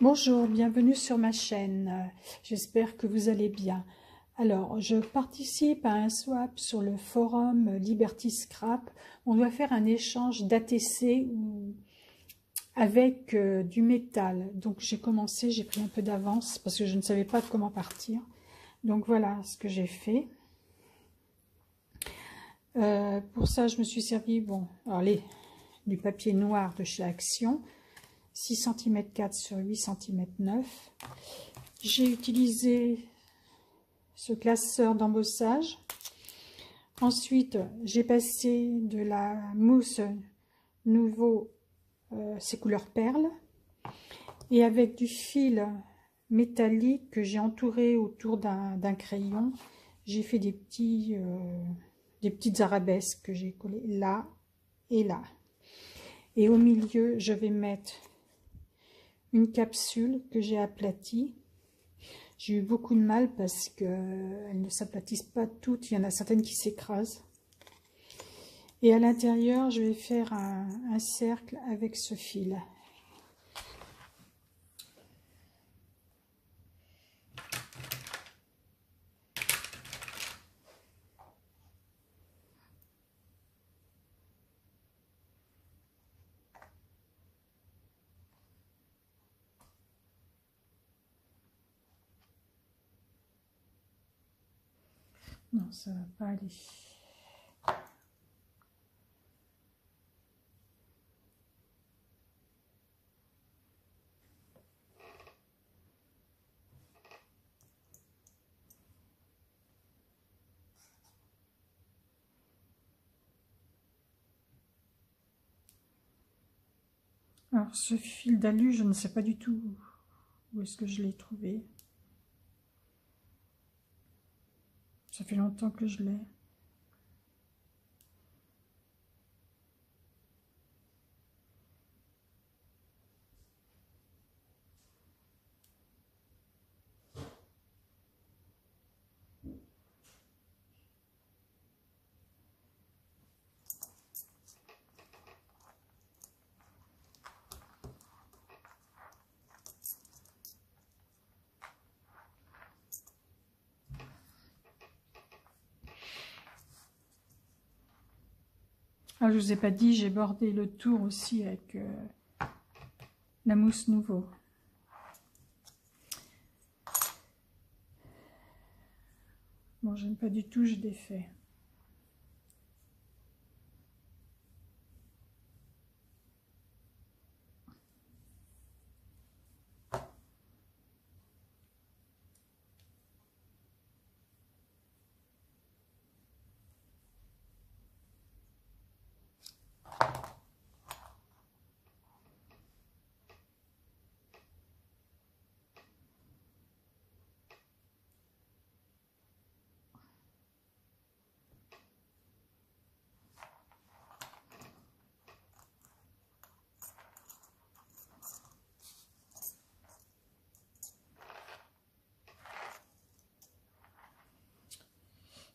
Bonjour, bienvenue sur ma chaîne. J'espère que vous allez bien. Alors, je participe à un swap sur le forum Liberty Scrap. On doit faire un échange d'ATC avec du métal. Donc, j'ai commencé, j'ai pris un peu d'avance parce que je ne savais pas comment partir. Donc, voilà ce que j'ai fait. Pour ça, je me suis servi, du papier noir de chez Action. 6 cm 4 sur 8 cm 9. J'ai utilisé ce classeur d'embossage. Ensuite, j'ai passé de la mousse nouveau, c'est couleur perle. Et avec du fil métallique que j'ai entouré autour d'un crayon, j'ai fait des petites arabesques que j'ai collées là et là. Et au milieu, je vais mettre une capsule que j'ai aplatie. J'ai eu beaucoup de mal parce qu'elles ne s'aplatissent pas toutes. Il y en a certaines qui s'écrasent. Et à l'intérieur, je vais faire un cercle avec ce fil. Non, ça va pas aller. Alors, ce fil d'alu, je ne sais pas du tout où est-ce que je l'ai trouvé. Ça fait longtemps que je l'ai. Ah, je vous ai pas dit, j'ai bordé le tour aussi avec la mousse nouveau. Bon, j'aime pas du tout, je défais.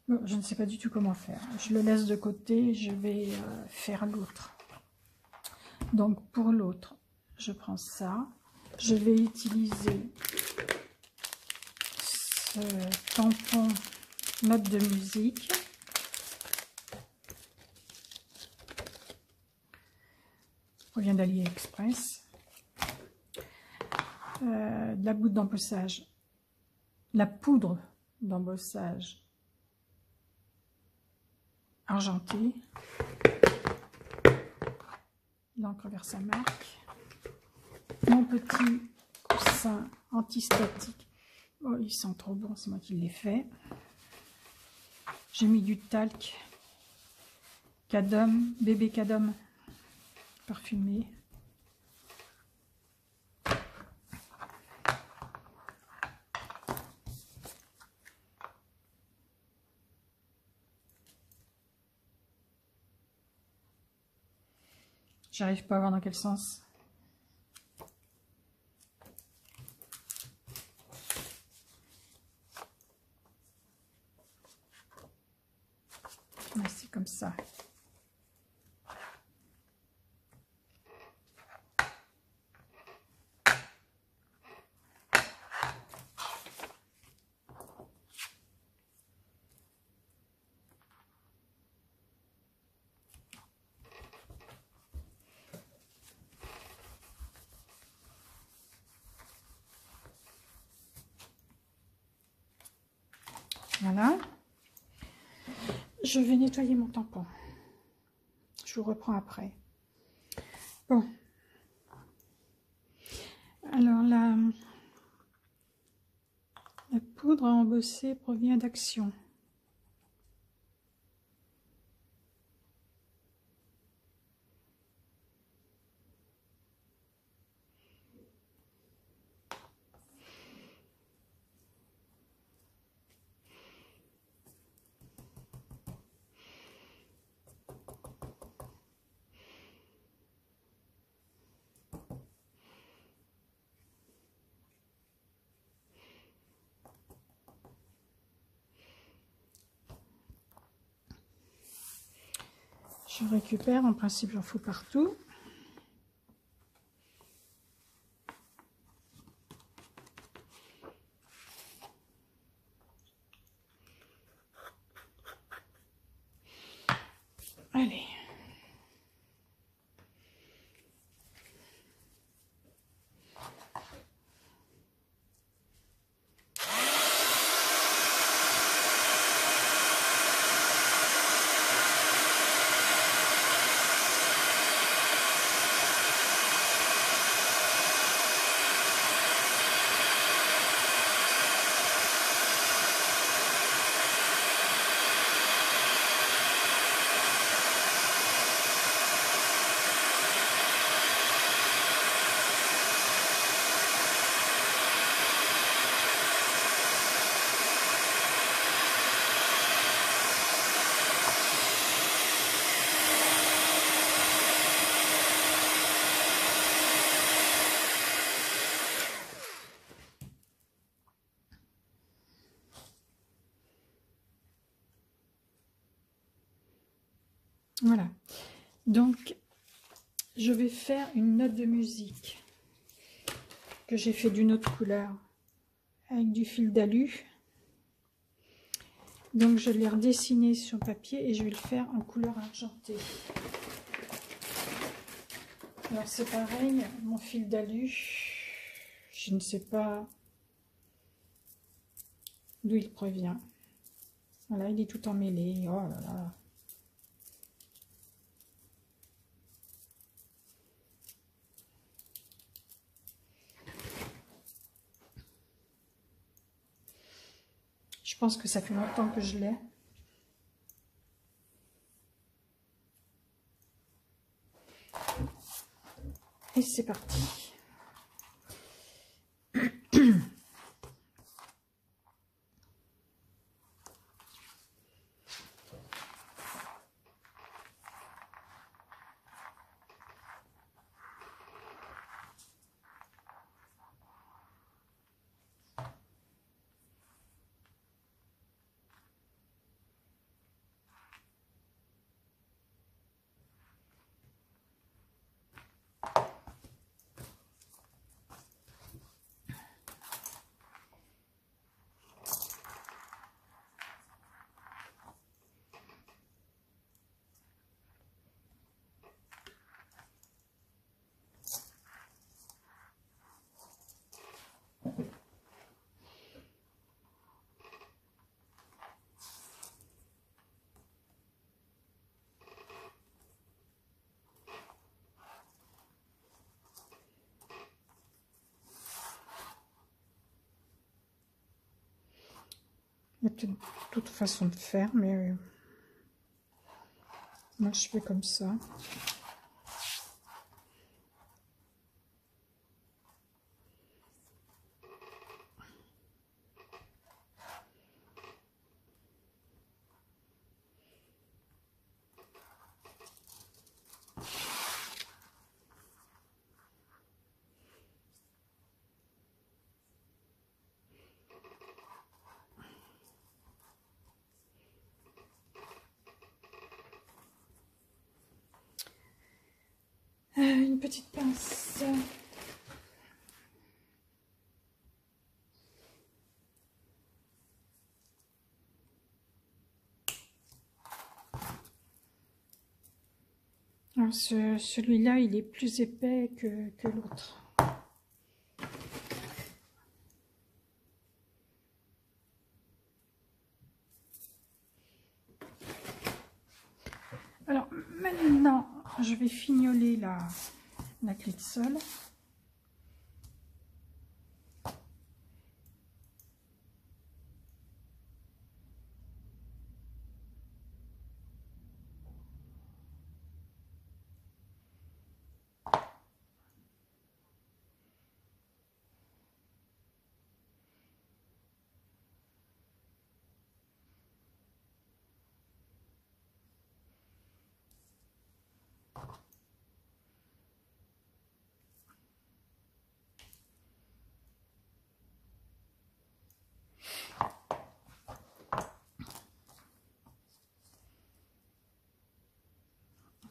Bon, je ne sais pas du tout comment faire. Je le laisse de côté, je vais faire l'autre. Donc pour l'autre, je prends ça. Je vais utiliser ce tampon note de musique. Provient d'AliExpress. De la goutte d'embossage. La poudre d'embossage argentée. L'encre Versamark. Mon petit coussin antistatique. Oh, ils sont trop bons, c'est moi qui l'ai fait. J'ai mis du talc Cadum, bébé Cadum parfumé. J'arrive pas à voir dans quel sens. C'est comme ça. Voilà. Je vais nettoyer mon tampon. Je vous reprends après. Bon. Alors, la poudre à embosser provient d'Action. Je récupère, en principe j'en fous partout. Allez. Voilà. Donc, je vais faire une note de musique que j'ai fait d'une autre couleur avec du fil d'alu. Donc, je l'ai redessiné sur papier et je vais le faire en couleur argentée. Alors, c'est pareil, mon fil d'alu, je ne sais pas d'où il provient. Voilà, il est tout emmêlé. Oh là là. Je pense que ça fait longtemps que je l'ai. Et c'est parti. Il y a peut-être d'autres façons de faire, mais moi je fais comme ça. Une petite pince. Alors celui-là, il est plus épais que l'autre. je vais fignoler la clé de sol.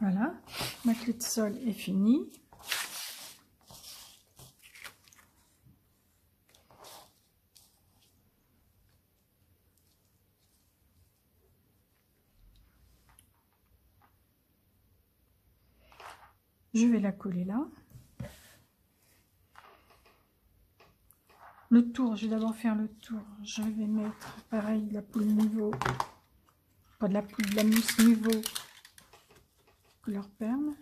Voilà, ma clé de sol est finie. Je vais la coller là. Le tour, je vais d'abord faire le tour. Je vais mettre pareil la poule niveau, pas de la poule, de la mousse niveau couleur perle.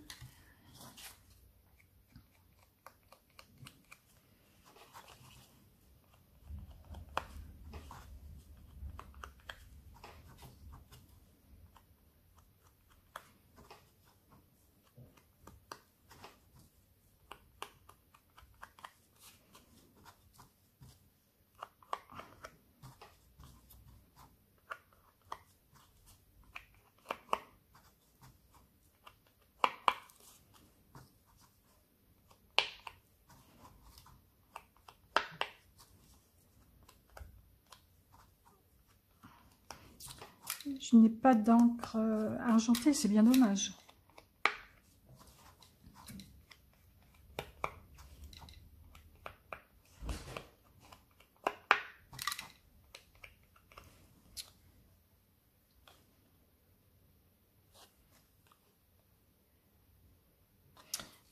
Je n'ai pas d'encre argentée, c'est bien dommage.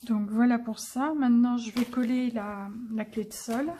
Donc voilà pour ça. Maintenant, je vais coller la clé de sol.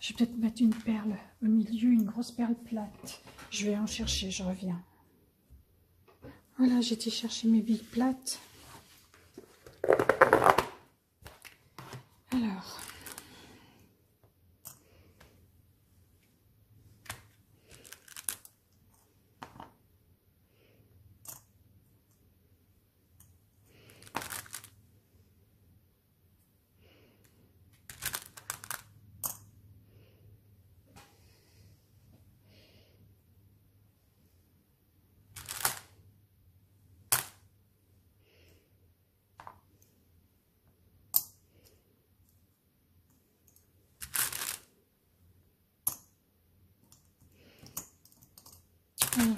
Je vais peut-être mettre une perle au milieu, une grosse perle plate. Je vais en chercher, je reviens. Voilà, j'ai été chercher mes billes plates. Alors.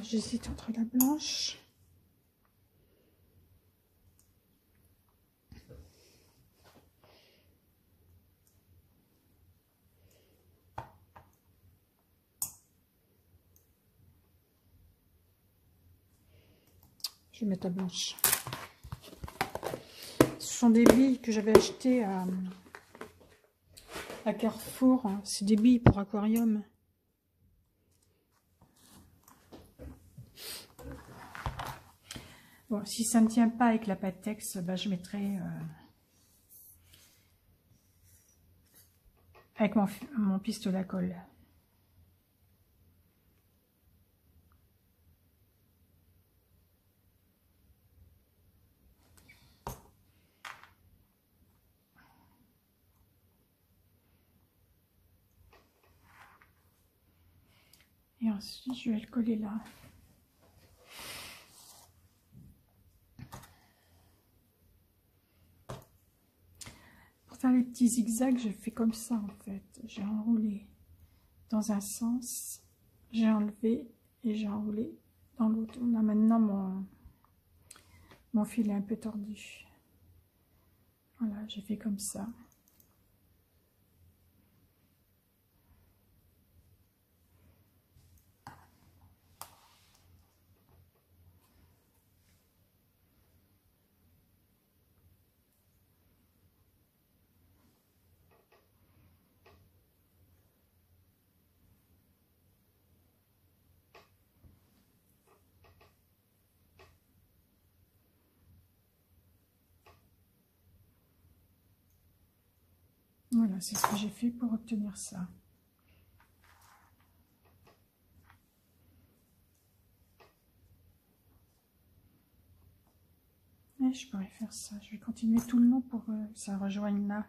j'hésite entre la blanche. Je vais mettre la blanche. Ce sont des billes que j'avais achetées à Carrefour. C'est des billes pour aquarium. Bon, si ça ne tient pas avec la Pattex, bah, je mettrai avec mon pistolet à colle. Et ensuite, je vais le coller là. Pour faire les petits zigzags, je fais comme ça en fait. J'ai enroulé dans un sens, j'ai enlevé et j'ai enroulé dans l'autre. On a maintenant mon fil est un peu tordu. Voilà, j'ai fait comme ça. Voilà, c'est ce que j'ai fait pour obtenir ça. Et je pourrais faire ça. Je vais continuer tout le long pour que ça rejoigne là.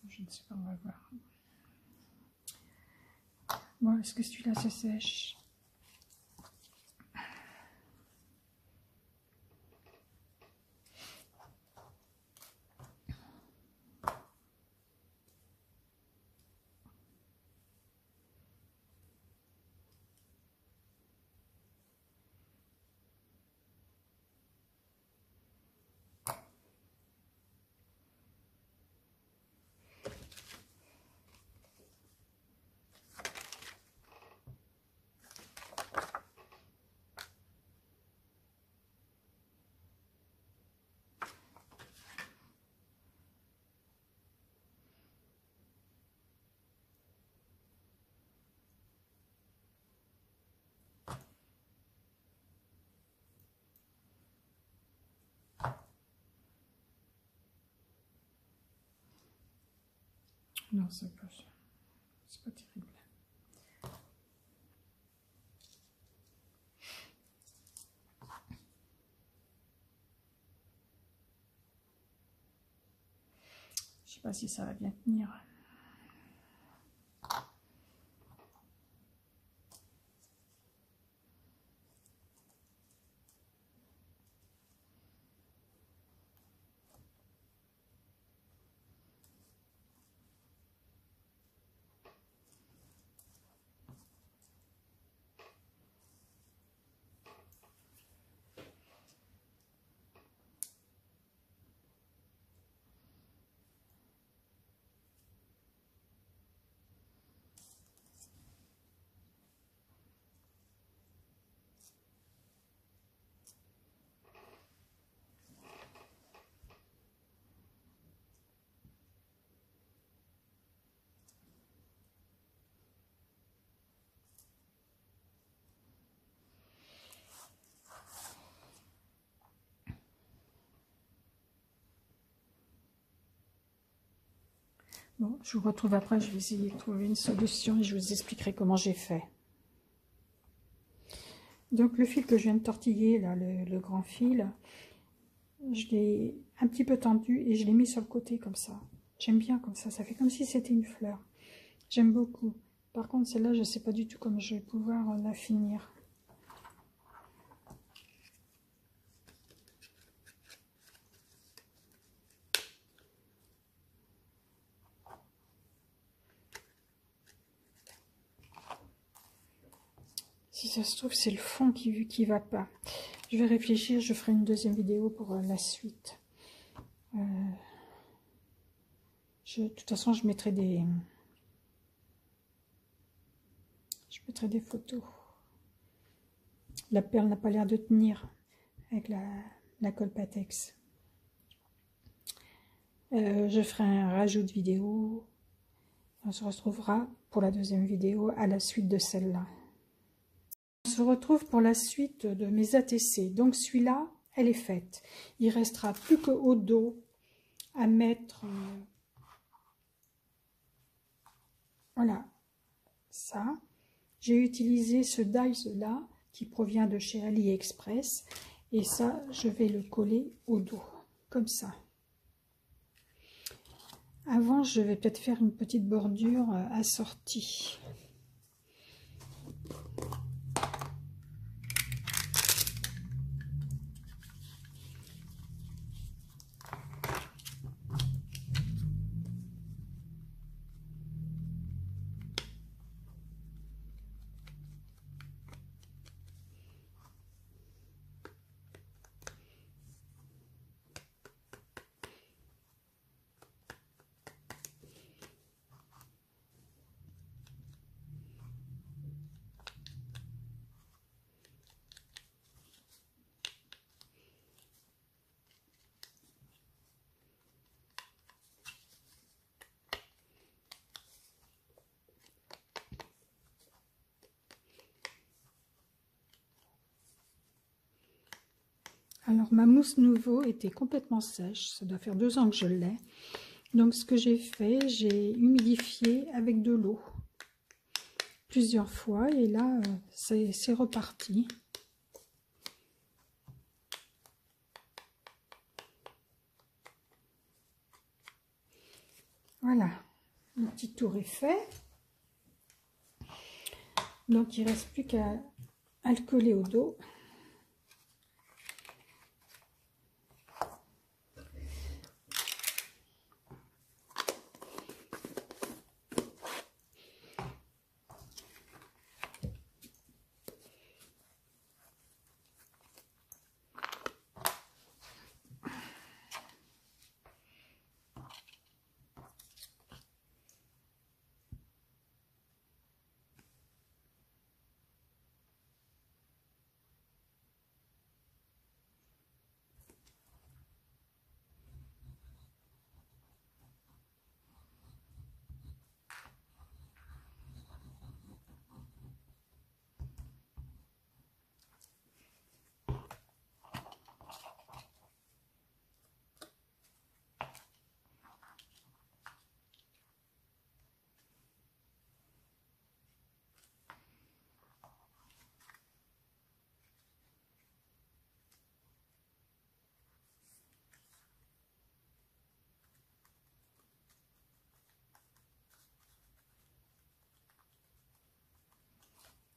Je ne sais pas, on va voir. Bon, est-ce que celui-là se sèche? Non, c'est pas terrible. Je sais pas si ça va bien tenir. Bon, je vous retrouve après, je vais essayer de trouver une solution et je vous expliquerai comment j'ai fait. Donc le fil que je viens de tortiller, là, le grand fil, je l'ai un petit peu tendu et je l'ai mis sur le côté comme ça. J'aime bien comme ça fait comme si c'était une fleur. J'aime beaucoup. Par contre, celle-là, je ne sais pas du tout comment je vais pouvoir la finir. Si ça se trouve, c'est le fond qui va pas. Je vais réfléchir, je ferai une deuxième vidéo pour la suite. De toute façon, je mettrai des photos. La perle n'a pas l'air de tenir avec la colle Patex. Je ferai un rajout de vidéo. On se retrouvera pour la deuxième vidéo à la suite de celle-là. On se retrouve pour la suite de mes ATC. Donc celui-là, elle est faite. Il restera plus qu'au dos à mettre, voilà, ça. J'ai utilisé ce dies là qui provient de chez AliExpress. Et ça, je vais le coller au dos, comme ça. Avant, je vais peut-être faire une petite bordure assortie. Alors, ma mousse Nouveau était complètement sèche. Ça doit faire 2 ans que je l'ai. Donc, ce que j'ai fait, j'ai humidifié avec de l'eau plusieurs fois. Et là, c'est reparti. Voilà, le petit tour est fait. Donc, il ne reste plus qu'à le coller au dos.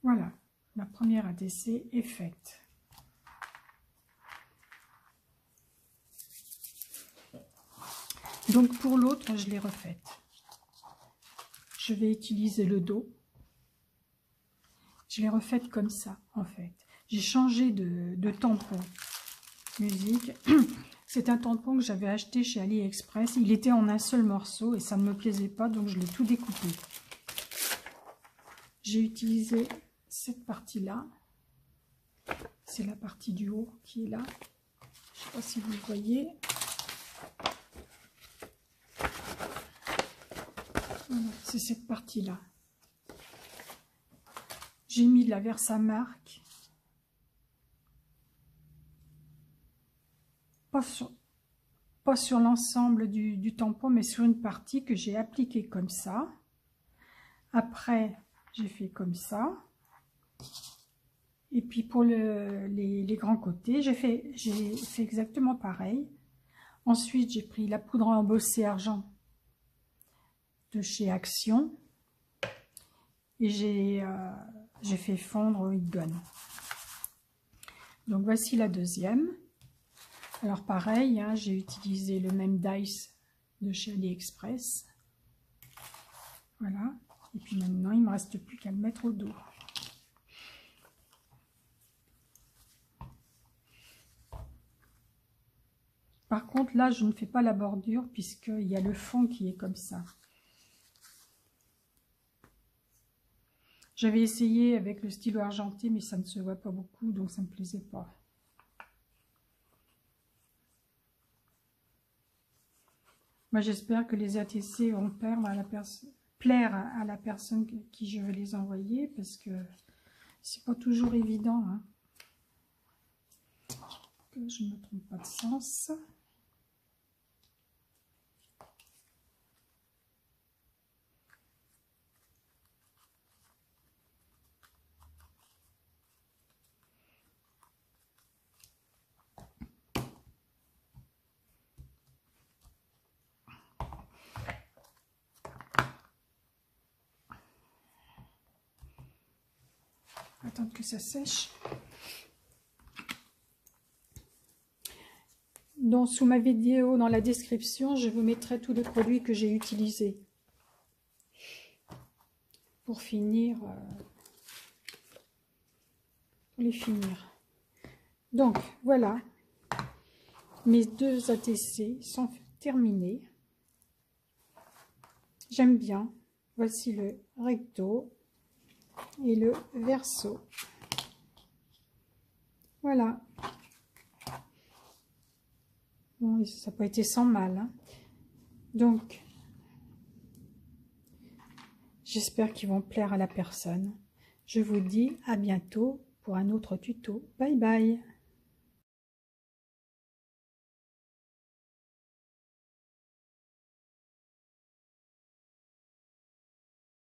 Voilà, la première ATC est faite. Donc pour l'autre, je l'ai refaite. Je vais utiliser le dos. Je l'ai refaite comme ça, en fait. J'ai changé de tampon musique. C'est un tampon que j'avais acheté chez AliExpress. Il était en un seul morceau et ça ne me plaisait pas, donc je l'ai tout découpé. J'ai utilisé cette partie-là. C'est la partie du haut qui est là. Je ne sais pas si vous le voyez. Voilà, c'est cette partie-là. J'ai mis de la Versamark. Pas sur l'ensemble du tampon, mais sur une partie que j'ai appliquée comme ça. Après, j'ai fait comme ça. Et puis pour les grands côtés, j'ai fait exactement pareil. Ensuite, j'ai pris la poudre embossée argent de chez Action. Et j'ai fait fondre au heat gun. Donc voici la deuxième. Alors pareil, hein, j'ai utilisé le même dice de chez AliExpress. Voilà. Et puis maintenant, il ne me reste plus qu'à le mettre au dos. Par contre, là, je ne fais pas la bordure puisqu'il y a le fond qui est comme ça. J'avais essayé avec le stylo argenté, mais ça ne se voit pas beaucoup, donc ça ne me plaisait pas. Moi, j'espère que les ATC vont plaire à la personne qui je vais les envoyer, parce que c'est pas toujours évident. Hein. Que je ne me trompe pas de sens. Attendre que ça sèche. Donc, sous ma vidéo, dans la description, je vous mettrai tous les produits que j'ai utilisés. Pour finir, pour les finir. Donc, voilà. Mes deux ATC sont terminés. J'aime bien. Voici le recto et le verso. Voilà. Bon, ça n'a pas été sans mal. Hein. Donc, j'espère qu'ils vont plaire à la personne. Je vous dis à bientôt pour un autre tuto. Bye bye.